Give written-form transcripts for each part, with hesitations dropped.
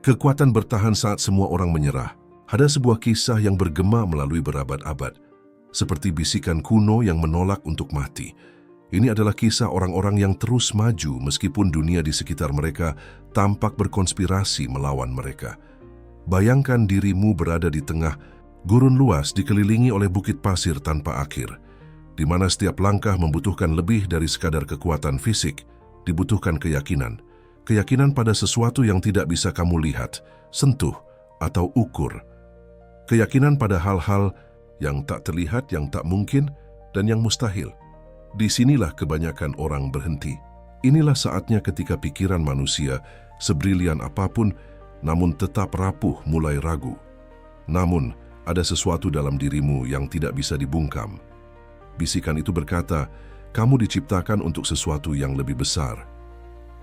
Kekuatan bertahan saat semua orang menyerah. Ada sebuah kisah yang bergema melalui berabad-abad, seperti bisikan kuno yang menolak untuk mati. Ini adalah kisah orang-orang yang terus maju meskipun dunia di sekitar mereka tampak berkonspirasi melawan mereka. Bayangkan dirimu berada di tengah gurun luas dikelilingi oleh bukit pasir tanpa akhir, di mana setiap langkah membutuhkan lebih dari sekadar kekuatan fisik, dibutuhkan keyakinan. Keyakinan pada sesuatu yang tidak bisa kamu lihat, sentuh, atau ukur. Keyakinan pada hal-hal yang tak terlihat, yang tak mungkin, dan yang mustahil. Disinilah kebanyakan orang berhenti. Inilah saatnya ketika pikiran manusia, sebrilian apapun, namun tetap rapuh mulai ragu. Namun, ada sesuatu dalam dirimu yang tidak bisa dibungkam. Bisikan itu berkata, kamu diciptakan untuk sesuatu yang lebih besar.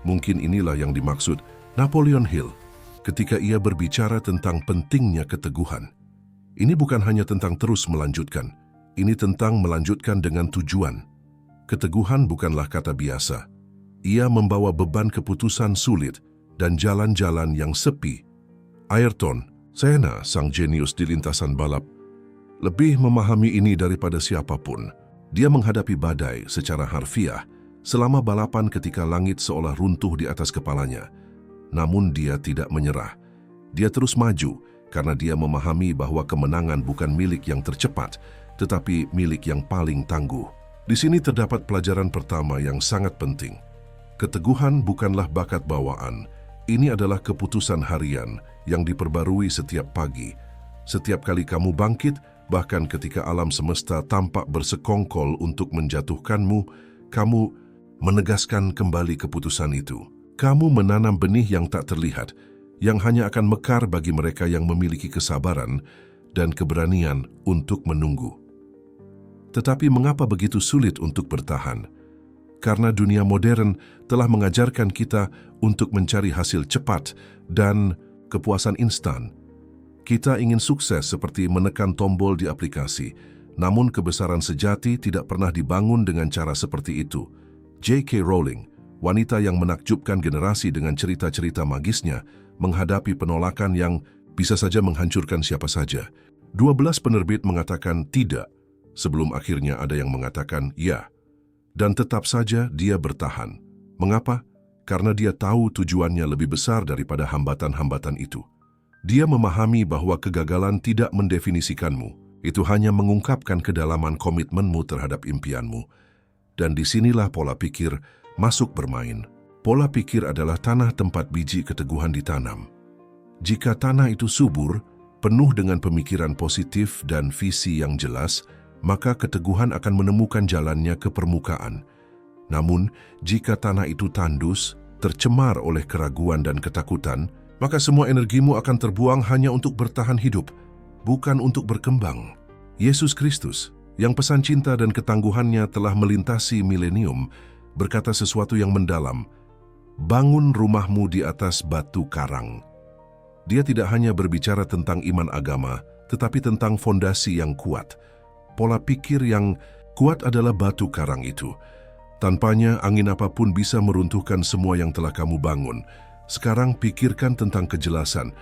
Mungkin inilah yang dimaksud Napoleon Hill ketika ia berbicara tentang pentingnya keteguhan. Ini bukan hanya tentang terus melanjutkan, ini tentang melanjutkan dengan tujuan. Keteguhan bukanlah kata biasa. Ia membawa beban keputusan sulit dan jalan-jalan yang sepi. Ayrton Senna, sang jenius di lintasan balap, lebih memahami ini daripada siapapun. Dia menghadapi badai secara harfiah selama balapan ketika langit seolah runtuh di atas kepalanya. Namun dia tidak menyerah. Dia terus maju karena dia memahami bahwa kemenangan bukan milik yang tercepat, tetapi milik yang paling tangguh. Di sini terdapat pelajaran pertama yang sangat penting. Keteguhan bukanlah bakat bawaan. Ini adalah keputusan harian yang diperbarui setiap pagi. Setiap kali kamu bangkit, bahkan ketika alam semesta tampak bersekongkol untuk menjatuhkanmu, kamu menegaskan kembali keputusan itu. Kamu menanam benih yang tak terlihat, yang hanya akan mekar bagi mereka yang memiliki kesabaran dan keberanian untuk menunggu. Tetapi mengapa begitu sulit untuk bertahan? Karena dunia modern telah mengajarkan kita untuk mencari hasil cepat dan kepuasan instan. Kita ingin sukses seperti menekan tombol di aplikasi, namun kebesaran sejati tidak pernah dibangun dengan cara seperti itu. J.K. Rowling, wanita yang menakjubkan generasi dengan cerita-cerita magisnya, menghadapi penolakan yang bisa saja menghancurkan siapa saja. 12 penerbit mengatakan tidak, sebelum akhirnya ada yang mengatakan ya. Dan tetap saja dia bertahan. Mengapa? Karena dia tahu tujuannya lebih besar daripada hambatan-hambatan itu. Dia memahami bahwa kegagalan tidak mendefinisikanmu. Itu hanya mengungkapkan kedalaman komitmenmu terhadap impianmu. Dan disinilah pola pikir masuk bermain. Pola pikir adalah tanah tempat biji keteguhan ditanam. Jika tanah itu subur, penuh dengan pemikiran positif dan visi yang jelas, maka keteguhan akan menemukan jalannya ke permukaan. Namun, jika tanah itu tandus, tercemar oleh keraguan dan ketakutan, maka semua energimu akan terbuang hanya untuk bertahan hidup, bukan untuk berkembang. Yesus Kristus, yang pesan cinta dan ketangguhannya telah melintasi milenium, berkata sesuatu yang mendalam, bangun rumahmu di atas batu karang. Dia tidak hanya berbicara tentang iman agama, tetapi tentang fondasi yang kuat. Pola pikir yang kuat adalah batu karang itu. Tanpanya, angin apapun bisa meruntuhkan semua yang telah kamu bangun. Sekarang pikirkan tentang kejelasan.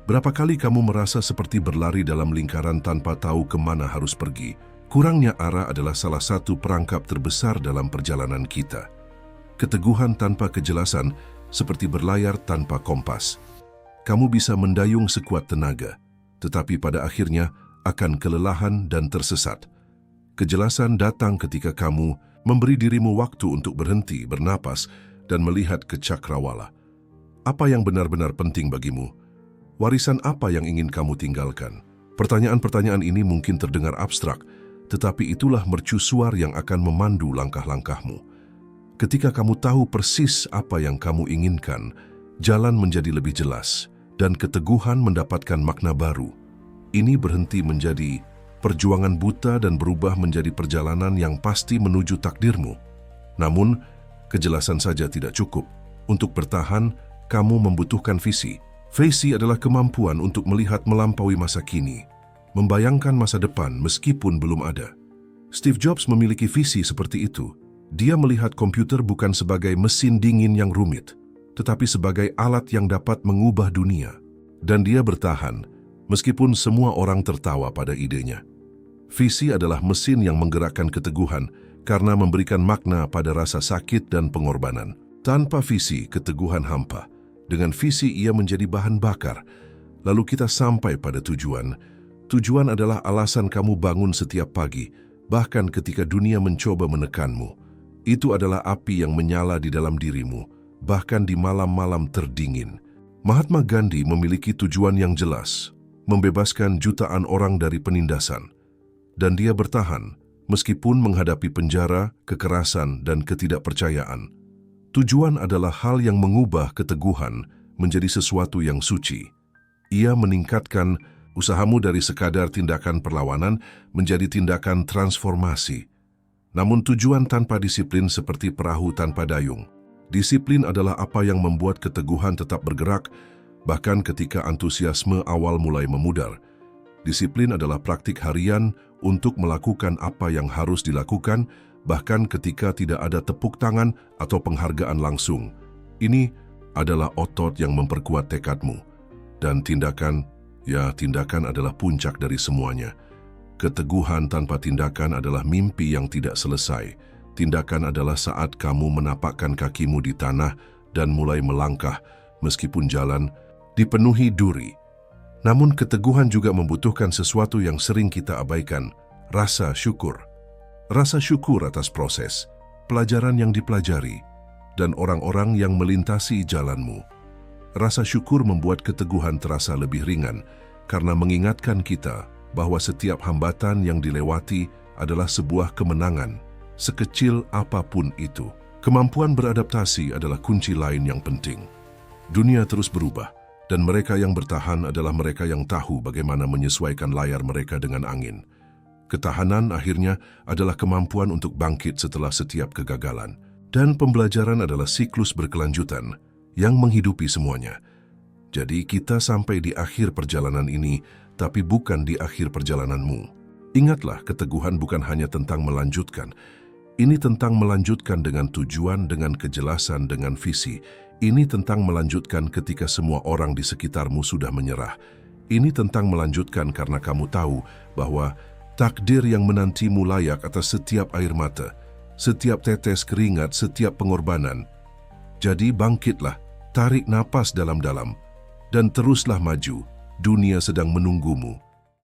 Berapa kali kamu merasa seperti berlari dalam lingkaran tanpa tahu kemana harus pergi? Kurangnya arah adalah salah satu perangkap terbesar dalam perjalanan kita. Keteguhan tanpa kejelasan seperti berlayar tanpa kompas. Kamu bisa mendayung sekuat tenaga, tetapi pada akhirnya akan kelelahan dan tersesat. Kejelasan datang ketika kamu memberi dirimu waktu untuk berhenti, bernapas, dan melihat ke cakrawala. Apa yang benar-benar penting bagimu? Warisan apa yang ingin kamu tinggalkan? Pertanyaan-pertanyaan ini mungkin terdengar abstrak, tetapi itulah mercusuar yang akan memandu langkah-langkahmu. Ketika kamu tahu persis apa yang kamu inginkan, jalan menjadi lebih jelas, dan keteguhan mendapatkan makna baru. Ini berhenti menjadi perjuangan buta dan berubah menjadi perjalanan yang pasti menuju takdirmu. Namun, kejelasan saja tidak cukup. Untuk bertahan, kamu membutuhkan visi. Visi adalah kemampuan untuk melihat melampaui masa kini, membayangkan masa depan meskipun belum ada. Steve Jobs memiliki visi seperti itu. Dia melihat komputer bukan sebagai mesin dingin yang rumit, tetapi sebagai alat yang dapat mengubah dunia. Dan dia bertahan, meskipun semua orang tertawa pada idenya. Visi adalah mesin yang menggerakkan keteguhan karena memberikan makna pada rasa sakit dan pengorbanan. Tanpa visi, keteguhan hampa. Dengan visi, ia menjadi bahan bakar. Lalu kita sampai pada tujuan. Tujuan adalah alasan kamu bangun setiap pagi, bahkan ketika dunia mencoba menekanmu. Itu adalah api yang menyala di dalam dirimu, bahkan di malam-malam terdingin. Mahatma Gandhi memiliki tujuan yang jelas, membebaskan jutaan orang dari penindasan. Dan dia bertahan, meskipun menghadapi penjara, kekerasan, dan ketidakpercayaan. Tujuan adalah hal yang mengubah keteguhan menjadi sesuatu yang suci. Ia meningkatkan usahamu dari sekadar tindakan perlawanan menjadi tindakan transformasi. Namun tujuan tanpa disiplin seperti perahu tanpa dayung. Disiplin adalah apa yang membuat keteguhan tetap bergerak, bahkan ketika antusiasme awal mulai memudar. Disiplin adalah praktik harian untuk melakukan apa yang harus dilakukan, bahkan ketika tidak ada tepuk tangan atau penghargaan langsung. Ini adalah otot yang memperkuat tekadmu. Dan tindakan adalah puncak dari semuanya. Keteguhan tanpa tindakan adalah mimpi yang tidak selesai. Tindakan adalah saat kamu menapakkan kakimu di tanah dan mulai melangkah meskipun jalan dipenuhi duri. Namun keteguhan juga membutuhkan sesuatu yang sering kita abaikan, rasa syukur. Rasa syukur atas proses, pelajaran yang dipelajari, dan orang-orang yang melintasi jalanmu. Rasa syukur membuat keteguhan terasa lebih ringan karena mengingatkan kita bahwa setiap hambatan yang dilewati adalah sebuah kemenangan. Sekecil apapun itu, kemampuan beradaptasi adalah kunci lain yang penting. Dunia terus berubah, dan mereka yang bertahan adalah mereka yang tahu bagaimana menyesuaikan layar mereka dengan angin. Ketahanan akhirnya adalah kemampuan untuk bangkit setelah setiap kegagalan. Dan pembelajaran adalah siklus berkelanjutan yang menghidupi semuanya. Jadi kita sampai di akhir perjalanan ini, tapi bukan di akhir perjalananmu. Ingatlah, keteguhan bukan hanya tentang melanjutkan. Ini tentang melanjutkan dengan tujuan, dengan kejelasan, dengan visi. Ini tentang melanjutkan ketika semua orang di sekitarmu sudah menyerah. Ini tentang melanjutkan karena kamu tahu bahwa takdir yang menantimu layak atas setiap air mata, setiap tetes keringat, setiap pengorbanan. Jadi bangkitlah, tarik napas dalam-dalam, dan teruslah maju. Dunia sedang menunggumu.